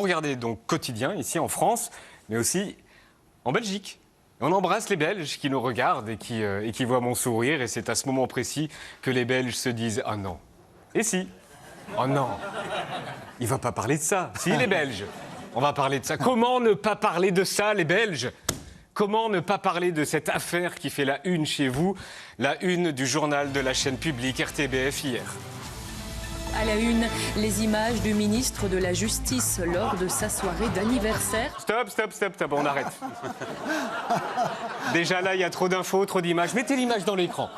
Regardez donc quotidien ici en France, mais aussi en Belgique. On embrasse les Belges qui nous regardent et qui voient mon sourire. Et c'est à ce moment précis que les Belges se disent « Ah non !» Et si ? « Oh non !» Il va pas parler de ça. Si, les Belges, on va parler de ça. Comment ne pas parler de ça, les Belges ? Comment ne pas parler de cette affaire qui fait la une chez vous, la une du journal de la chaîne publique RTBF hier ? À la une, les images du ministre de la Justice lors de sa soirée d'anniversaire. Stop, on arrête. Déjà là, il y a trop d'infos, trop d'images. Mettez l'image dans l'écran.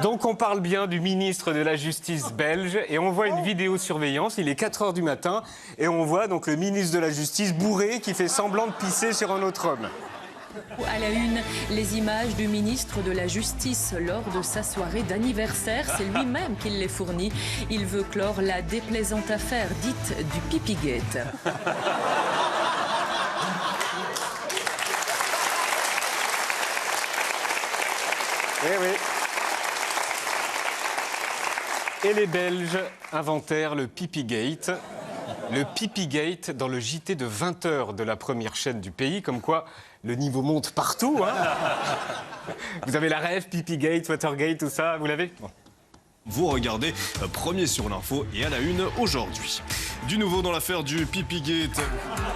Donc on parle bien du ministre de la Justice belge et on voit une vidéosurveillance, il est 4h du matin et on voit donc le ministre de la Justice bourré qui fait semblant de pisser sur un autre homme. À la une, les images du ministre de la Justice lors de sa soirée d'anniversaire. C'est lui-même qui les fournit. Il veut clore la déplaisante affaire dite du Pipigate. Eh oui. Et les Belges inventèrent le Pipigate. Le Pipigate dans le JT de 20h de la première chaîne du pays, comme quoi le niveau monte partout. Hein. Vous avez la rêve, Pipigate, Watergate, tout ça, vous l'avez ? Bon. Vous regardez Premier sur l'info et à la une aujourd'hui. Du nouveau dans l'affaire du Pipigate.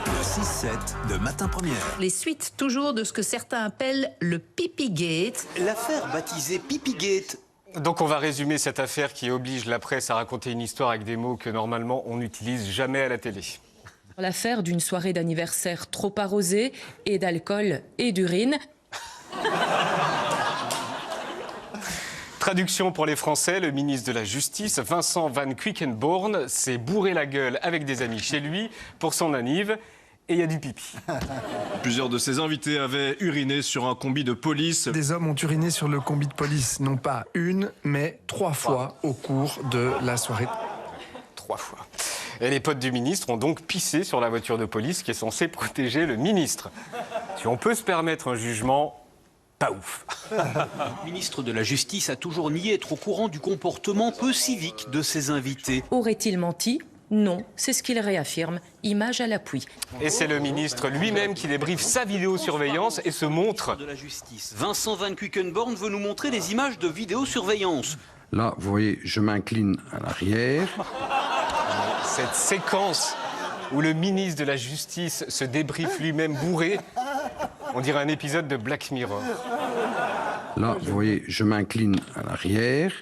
Le 6-7 de Matin Première. Les suites toujours de ce que certains appellent le Pipigate. L'affaire baptisée Pipigate. Donc on va résumer cette affaire qui oblige la presse à raconter une histoire avec des mots que normalement on n'utilise jamais à la télé. L'affaire d'une soirée d'anniversaire trop arrosée et d'alcool et d'urine. Traduction pour les Français, le ministre de la Justice, Vincent Van Quickenborne, s'est bourré la gueule avec des amis chez lui pour son anniv. Et il y a du pipi. Plusieurs de ses invités avaient uriné sur un combi de police. Des hommes ont uriné sur le combi de police, non pas une, mais 3 fois au cours de la soirée. 3 fois. Et les potes du ministre ont donc pissé sur la voiture de police qui est censée protéger le ministre. Si on peut se permettre un jugement, pas ouf. Le ministre de la Justice a toujours nié être au courant du comportement peu civique de ses invités. Aurait-il menti ? Non, c'est ce qu'il réaffirme, image à l'appui. Et c'est le ministre lui-même qui débriefe sa vidéosurveillance et se montre. De la Justice. Vincent Van Quickenborne veut nous montrer des images de vidéosurveillance. Là, vous voyez, je m'incline à l'arrière. Cette séquence où le ministre de la Justice se débriefe lui-même bourré, on dirait un épisode de Black Mirror. Là, vous voyez, je m'incline à l'arrière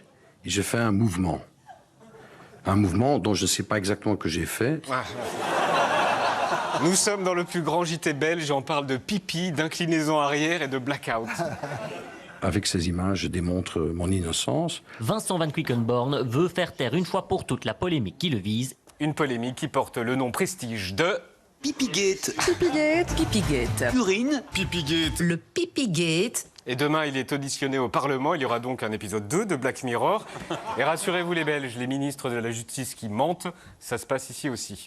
et je fais un mouvement. Un mouvement dont je ne sais pas exactement que j'ai fait. Nous sommes dans le plus grand JT belge, on parle de pipi, d'inclinaison arrière et de blackout. Avec ces images, je démontre mon innocence. Vincent Van Quickenborne veut faire taire une fois pour toutes la polémique qui le vise. Une polémique qui porte le nom prestige de... Pipigate. Pipigate. Pipigate. Urine. Pipigate. Le Pipigate. Et demain, il est auditionné au Parlement. Il y aura donc un épisode 2 de Black Mirror. Et rassurez-vous les Belges, les ministres de la Justice qui mentent, ça se passe ici aussi.